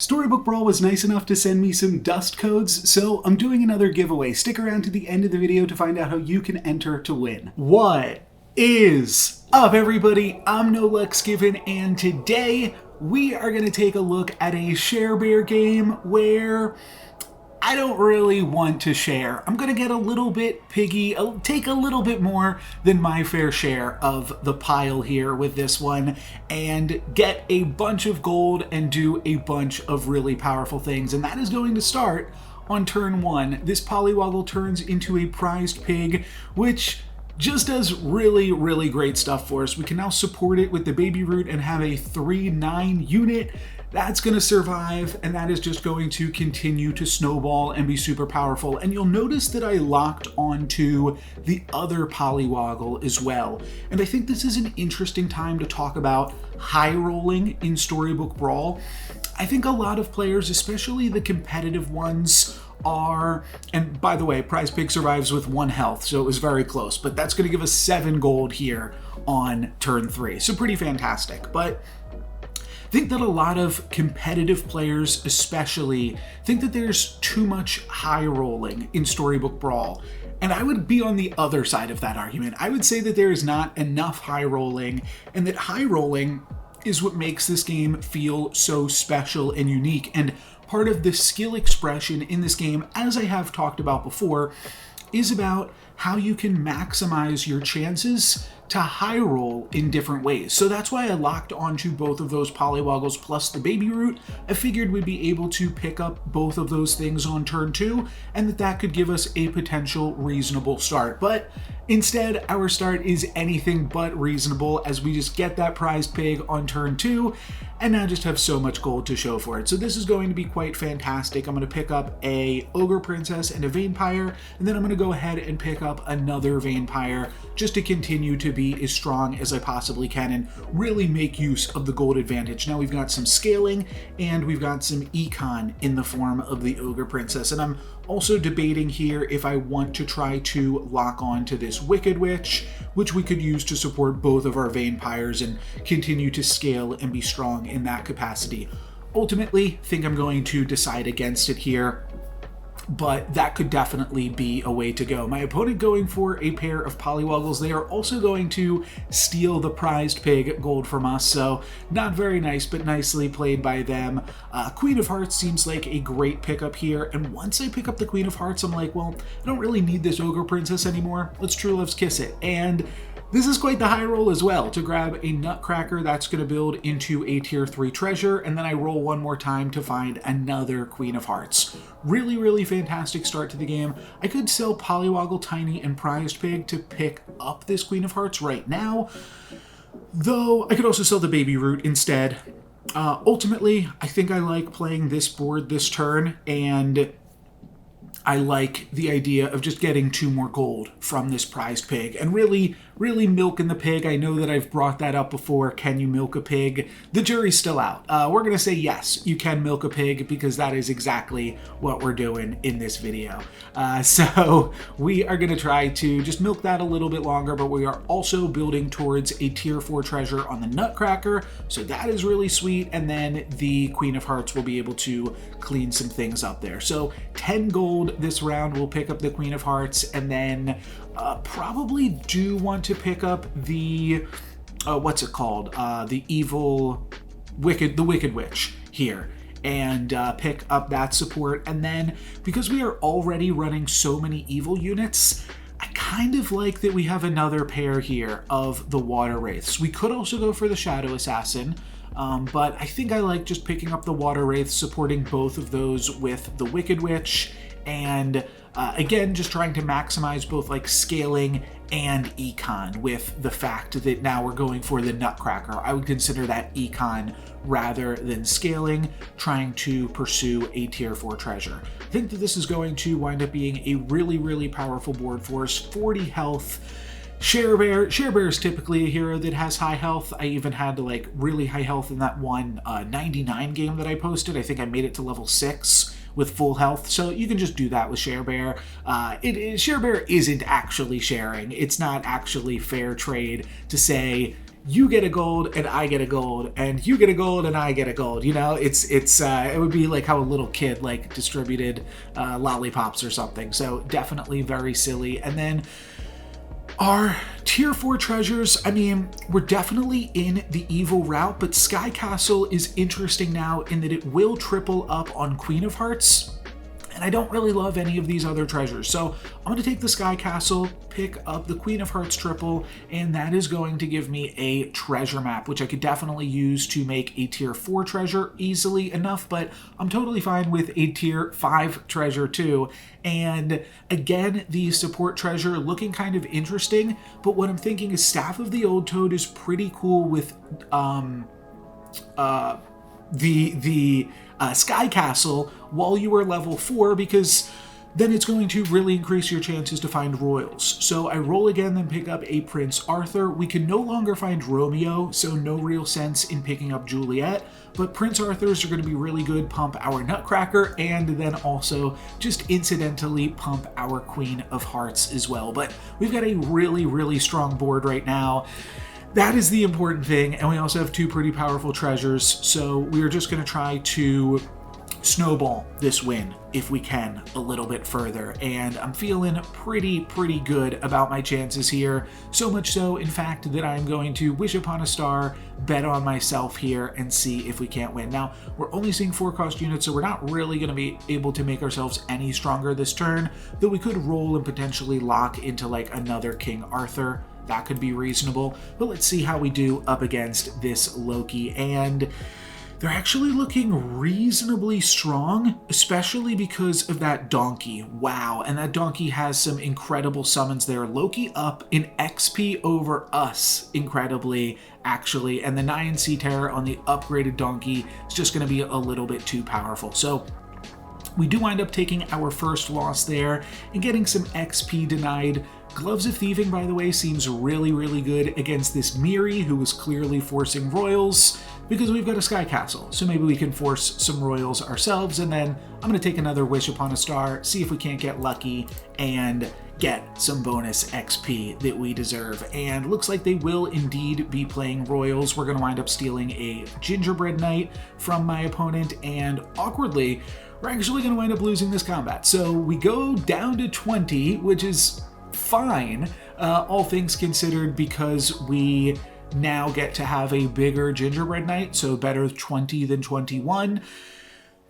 Storybook Brawl was nice enough to send me some dust codes, so I'm doing another giveaway. Stick around to the end of the video to find out how you can enter to win. What is up, everybody? I'm NoLucksGiven, and today we are going to take a look at a share bear game where I don't really want to share. I'm going to get a little bit piggy, take a little bit more than my fair share of the pile here with this one, and get a bunch of gold and do a bunch of really powerful things. And that is going to start on turn 1. This Polywoggle turns into a prized pig, which just does really, really great stuff for us. We can now support it with the baby root and have a 3/9 unit. That's going to survive, and that is just going to continue to snowball and be super powerful. And you'll notice that I locked onto the other Polywoggle as well. And I think this is an interesting time to talk about high rolling in Storybook Brawl. I think a lot of players, especially the competitive ones, are, and by the way, Prize Pig survives with 1 health, so it was very close, but that's going to give us 7 gold here on turn 3. So pretty fantastic. But I think that a lot of competitive players especially think that there's too much high rolling in Storybook Brawl. And I would be on the other side of that argument. I would say that there is not enough high rolling, and that high rolling is what makes this game feel so special and unique. And part of the skill expression in this game, as I have talked about before, is about how you can maximize your chances to high roll in different ways. So that's why I locked onto both of those Polywoggles plus the baby root. I figured we'd be able to pick up both of those things on turn 2, and that could give us a potential reasonable start. But instead, our start is anything but reasonable, as we just get that prized pig on turn 2 and now just have so much gold to show for it. So this is going to be quite fantastic. I'm going to pick up a ogre princess and a vampire, and then I'm going to go ahead and pick up another vampire just to continue to be as strong as I possibly can and really make use of the gold advantage. Now we've got some scaling and we've got some econ in the form of the ogre princess, and I'm also debating here if I want to try to lock on to this wicked witch, which we could use to support both of our vampires and continue to scale and be strong in that capacity. Ultimately, I think I'm going to decide against it here, but that could definitely be a way to go. My opponent going for a pair of Polywoggles. They are also going to steal the prized pig gold from us, so not very nice, but nicely played by them. Queen of Hearts seems like a great pickup here, and once I pick up the Queen of Hearts, I'm like, well, I don't really need this ogre princess anymore. Let's True Love's Kiss it. And this is quite the high roll as well, to grab a Nutcracker that's going to build into a tier 3 treasure, and then I roll one more time to find another Queen of Hearts. Really, really fantastic start to the game. I could sell Polywoggle, Tiny, and Prized Pig to pick up this Queen of Hearts right now, though I could also sell the Baby Root instead. Ultimately, I think I like playing this board this turn, and I like the idea of just getting 2 more gold from this prized pig and really milking the pig. I know that I've brought that up before. Can you milk a pig? The jury's still out. We're going to say yes, you can milk a pig, because that is exactly what we're doing in this video. So we are going to try to just milk that a little bit longer, but we are also building towards a tier 4 treasure on the Nutcracker, so that is really sweet. And then the Queen of Hearts will be able to clean some things up there. So 10 gold this round. We'll pick up the Queen of Hearts, and then probably do want to pick up the what's it called, the Wicked Witch here, and pick up that support. And then, because we are already running so many evil units, I kind of like that we have another pair here of the Water Wraiths. We could also go for the Shadow Assassin, but I think I like just picking up the Water Wraiths, supporting both of those with the Wicked Witch, and again, just trying to maximize both like scaling and econ with the fact that now we're going for the Nutcracker. I would consider that econ rather than scaling, trying to pursue a tier 4 treasure. I think that this is going to wind up being a really, really powerful board for us. 40 health. Share Bear is typically a hero that has high health. I even had like really high health in that one 99 game that I posted. I think I made it to level 6 with full health, so you can just do that with Share Bear. Share Bear isn't actually sharing. It's not actually fair trade to say you get a gold and I get a gold and you get a gold and I get a gold. You know, it would be like how a little kid like distributed lollipops or something. So definitely very silly. And then our tier 4 treasures, I mean, we're definitely in the evil route, but Sky Castle is interesting now in that it will triple up on Queen of Hearts. And I don't really love any of these other treasures. So I'm going to take the Sky Castle, pick up the Queen of Hearts triple, and that is going to give me a treasure map, which I could definitely use to make a tier 4 treasure easily enough, but I'm totally fine with a tier 5 treasure too. And again, the support treasure looking kind of interesting, but what I'm thinking is Staff of the Old Toad is pretty cool with the Sky Castle while you are level 4, because then it's going to really increase your chances to find royals. So I roll again, then pick up a Prince Arthur. We can no longer find Romeo, so no real sense in picking up Juliet, but Prince Arthurs are going to be really good, pump our Nutcracker, and then also just incidentally pump our Queen of Hearts as well. But we've got a really, really strong board right now. That is the important thing, and we also have 2 pretty powerful treasures, so we are just going to try to snowball this win, if we can, a little bit further, and I'm feeling pretty good about my chances here, so much so, in fact, that I'm going to wish upon a star, bet on myself here, and see if we can't win. Now, we're only seeing 4 cost units, so we're not really going to be able to make ourselves any stronger this turn, though we could roll and potentially lock into, like, another King Arthur. That could be reasonable, but let's see how we do up against this Loki. And they're actually looking reasonably strong, especially because of that donkey. Wow, and that donkey has some incredible summons there. Loki up in XP over us, incredibly, actually, and the Nyan Sea Terror on the upgraded donkey is just going to be a little bit too powerful. So we do wind up taking our first loss there and getting some XP denied. Gloves of Thieving, by the way, seems really good against this Miri, who is clearly forcing royals, because we've got a Sky Castle. So maybe we can force some royals ourselves, and then I'm going to take another Wish Upon a Star, see if we can't get lucky, and get some bonus XP that we deserve. And looks like they will indeed be playing royals. We're going to wind up stealing a Gingerbread Knight from my opponent, and awkwardly, we're actually going to wind up losing this combat. So we go down to 20, which is fine, all things considered, because we now get to have a bigger Gingerbread Knight, so better 20 than 21,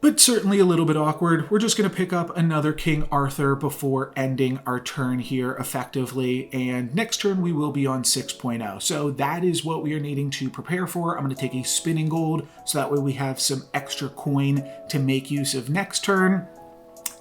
but certainly a little bit awkward. We're just going to pick up another King Arthur before ending our turn here effectively, and next turn we will be on 6.0. So that is what we are needing to prepare for. I'm going to take a spinning gold, so that way we have some extra coin to make use of next turn.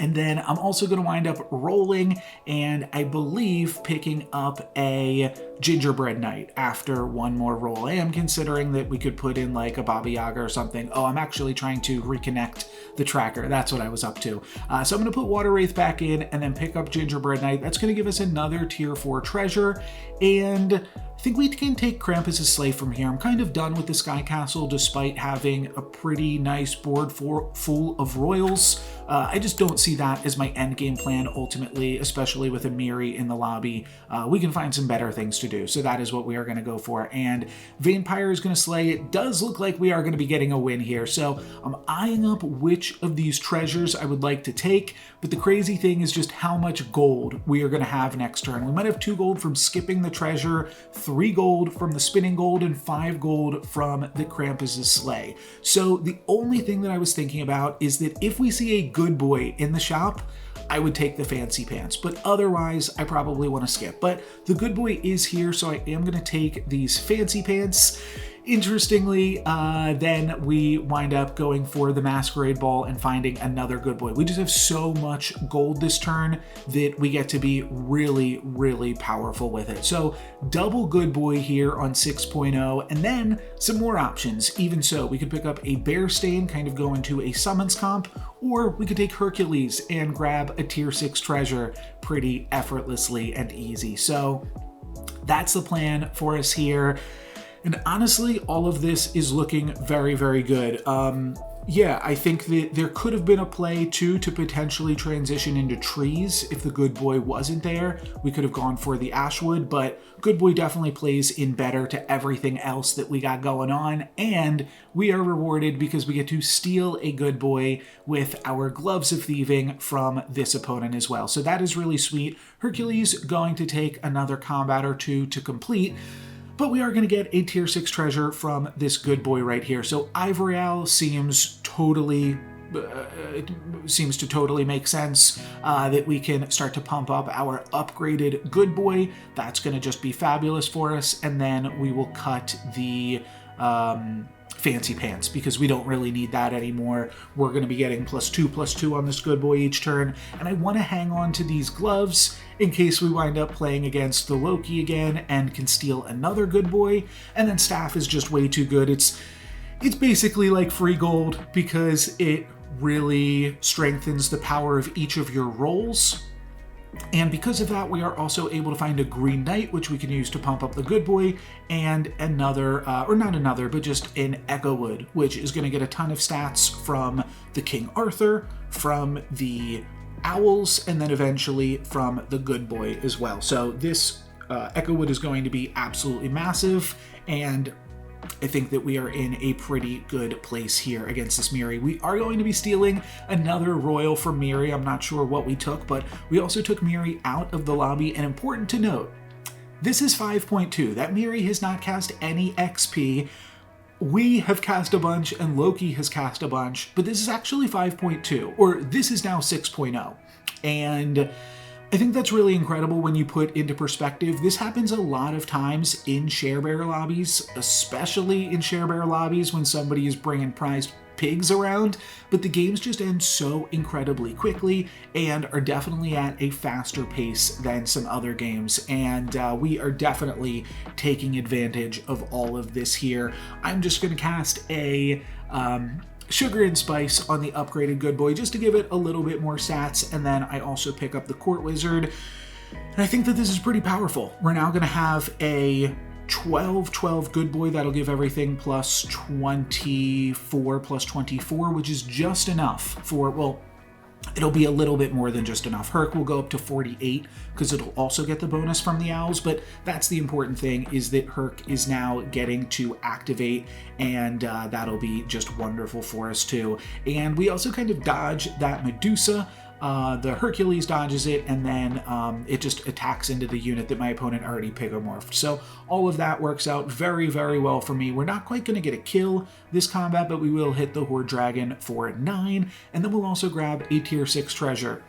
And then I'm also going to wind up rolling and I believe picking up a Gingerbread Knight after one more roll. I am considering that we could put in like a Baba Yaga or something. Oh, I'm actually trying to reconnect the tracker. That's what I was up to. So I'm going to put Water Wraith back in and then pick up Gingerbread Knight. That's going to give us another tier 4 treasure. And I think we can take Krampus' Sleigh from here. I'm kind of done with the Sky Castle despite having a pretty nice board full of royals. I just don't see that as my end game plan ultimately, especially with a Miri in the lobby. We can find some better things to do, so that is what we are going to go for. And Vampire is going to slay. It does look like we are going to be getting a win here, so I'm eyeing up which of these treasures I would like to take, but the crazy thing is just how much gold we are going to have next turn. We might have 2 gold from skipping the treasure, 3 gold from the spinning gold, and 5 gold from the Krampus' Sleigh. So the only thing that I was thinking about is that if we see a good boy in the shop, I would take the fancy pants, but otherwise I probably want to skip. But the good boy is here, so I am going to take these fancy pants. Interestingly, then we wind up going for the Masquerade Ball and finding another good boy. We just have so much gold this turn that we get to be really, really powerful with it. So double good boy here on 6.0, and then some more options. Even so, we could pick up a Bear Stain, kind of go into a summons comp, or we could take Hercules and grab a tier 6 treasure pretty effortlessly and easy. So that's the plan for us here. And honestly, all of this is looking very, very good. Yeah, I think that there could have been a play too to potentially transition into trees. If the good boy wasn't there, we could have gone for the Ashwood, but good boy definitely plays in better to everything else that we got going on, and we are rewarded because we get to steal a good boy with our Gloves of Thieving from this opponent as well. So that is really sweet. Hercules going to take another combat or two to complete, but we are going to get a tier 6 treasure from this good boy right here. So Ivory Owl seems to totally make sense that we can start to pump up our upgraded good boy. That's going to just be fabulous for us. And then we will cut the fancy pants because we don't really need that anymore. We're going to be getting +2/+2 on this good boy each turn, and I want to hang on to these gloves in case we wind up playing against the Loki again and can steal another good boy. And then staff is just way too good. It's basically like free gold because it really strengthens the power of each of your rolls. And because of that, we are also able to find a Green Knight, which we can use to pump up the good boy, and another, or not another, but just an Echo Wood, which is going to get a ton of stats from the King Arthur, from the Owls, and then eventually from the good boy as well. So this Echo Wood is going to be absolutely massive, and I think that we are in a pretty good place here against this Miri. We are going to be stealing another Royal from Miri. I'm not sure what we took, but we also took Miri out of the lobby. And important to note, this is 5.2. That Miri has not cast any XP. We have cast a bunch and Loki has cast a bunch, but this is actually 5.2, or this is now 6.0. And I think that's really incredible when you put into perspective. This happens a lot of times in Sharebear lobbies, especially in Sharebear lobbies when somebody is bringing prized pigs around, but the games just end so incredibly quickly and are definitely at a faster pace than some other games, and we are definitely taking advantage of all of this here. I'm just going to cast a Sugar and Spice on the upgraded good boy just to give it a little bit more stats, and then I also pick up the Court Wizard, and I think that this is pretty powerful. We're now going to have a 12/12 good boy that'll give everything +24/+24, which is just enough for, well, it'll be a little bit more than just enough. Herc will go up to 48 because it'll also get the bonus from the Owls, but that's the important thing, is that Herc is now getting to activate, and that'll be just wonderful for us too. And we also kind of dodge that Medusa. The Hercules dodges it, and then it just attacks into the unit that my opponent already pigomorphed. So all of that works out very, very well for me. We're not quite going to get a kill this combat, but we will hit the Horde Dragon for 9, and then we'll also grab a tier 6 treasure.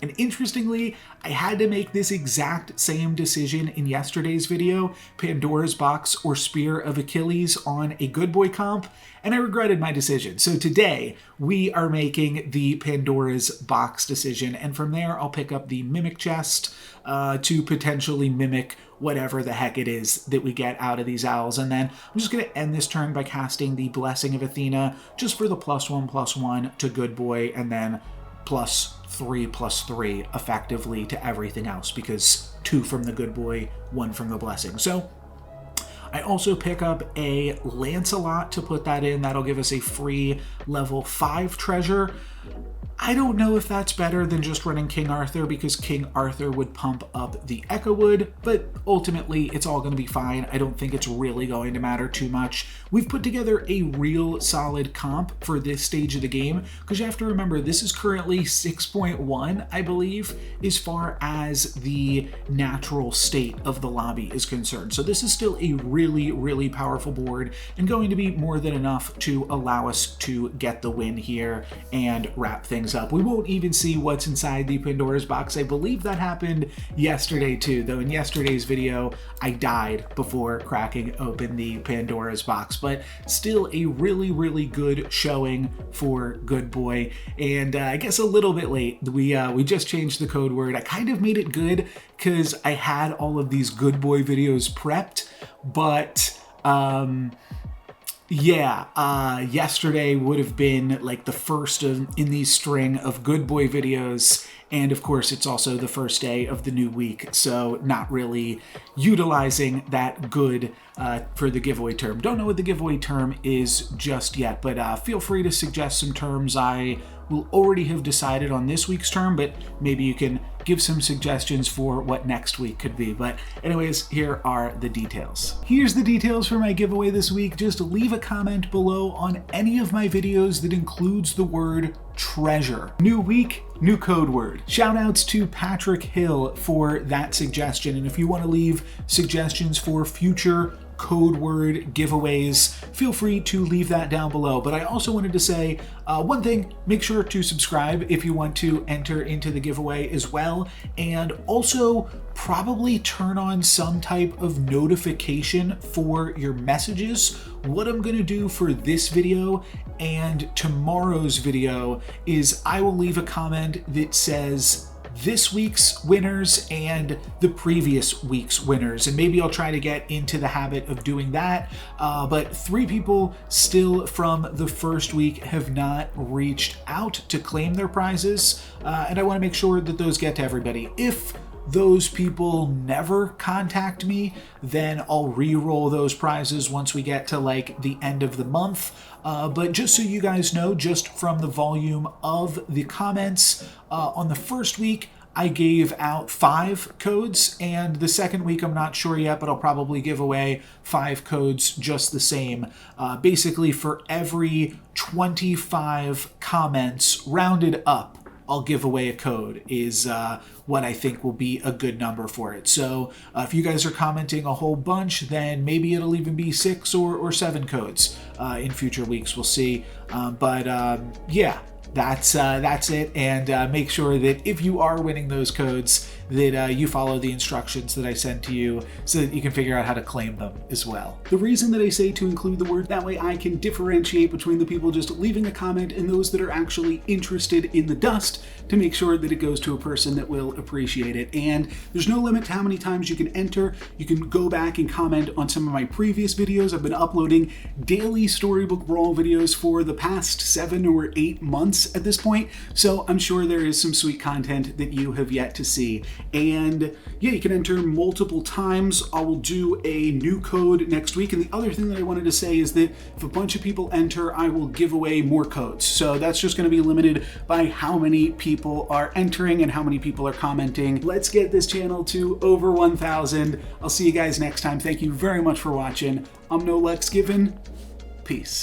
And interestingly, I had to make this exact same decision in yesterday's video, Pandora's Box or Spear of Achilles on a good boy comp, and I regretted my decision. So today, we are making the Pandora's Box decision, and from there, I'll pick up the Mimic Chest to potentially mimic whatever the heck it is that we get out of these Owls. And then I'm just going to end this turn by casting the Blessing of Athena, just for the +1/+1 to good boy, and then +3/+3 effectively to everything else, because 2 from the good boy, 1 from the blessing. So I also pick up a Lancelot to put that in. That'll give us a free level 5 treasure. I don't know if that's better than just running King Arthur, because King Arthur would pump up the Echo Wood, but ultimately it's all going to be fine. I don't think it's really going to matter too much. We've put together a real solid comp for this stage of the game, because you have to remember this is currently 6.1, I believe, as far as the natural state of the lobby is concerned. So this is still a really, really powerful board, and going to be more than enough to allow us to get the win here and wrap things up. We won't even see what's inside the Pandora's box. I believe that happened yesterday too, though in yesterday's video I died before cracking open the Pandora's box, but still a really, really good showing for good boy. And I guess a little bit late, we just changed the code word. I kind of made it good because I had all of these good boy videos prepped, but yesterday would have been like the first in these string of good boy videos, and of course it's also the first day of the new week, so not really utilizing that good for the giveaway term. Don't know what the giveaway term is just yet, but feel free to suggest some terms. I will already have decided on this week's term, but maybe you can give some suggestions for what next week could be. But anyways, here are the details. Here's the details for my giveaway this week. Just leave a comment below on any of my videos that includes the word treasure. New week, new code word. Shout outs to Patrick Hill for that suggestion. And if you want to leave suggestions for future code word giveaways, feel free to leave that down below. But I also wanted to say one thing: make sure to subscribe if you want to enter into the giveaway as well, and also probably turn on some type of notification for your messages. What I'm going to do for this video and tomorrow's video is I will leave a comment that says this week's winners and the previous week's winners, and maybe I'll try to get into the habit of doing that. But 3 people still from the first week have not reached out to claim their prizes, and I want to make sure that those get to everybody. If those people never contact me, then I'll re-roll those prizes once we get to like the end of the month. But just so you guys know, just from the volume of the comments, on the first week I gave out 5 codes, and the second week I'm not sure yet, but I'll probably give away 5 codes just the same. Basically, for every 25 comments rounded up, I'll give away a code is what I think will be a good number for it. So if you guys are commenting a whole bunch, then maybe it'll even be 6 or 7 codes in future weeks. We'll see. Yeah, that's it. And make sure that if you are winning those codes, that you follow the instructions that I send to you so that you can figure out how to claim them as well. The reason that I say to include the word, that way I can differentiate between the people just leaving a comment and those that are actually interested in the dust, to make sure that it goes to a person that will appreciate it. And there's no limit to how many times you can enter. You can go back and comment on some of my previous videos. I've been uploading daily Storybook Brawl videos for the past 7 or 8 months at this point, so I'm sure there is some sweet content that you have yet to see. And yeah, you can enter multiple times. I will do a new code next week. And the other thing that I wanted to say is that if a bunch of people enter, I will give away more codes. So that's just going to be limited by how many people are entering and how many people are commenting. Let's get this channel to over 1,000. I'll see you guys next time. Thank you very much for watching. I'm NoLucksGiven. Peace.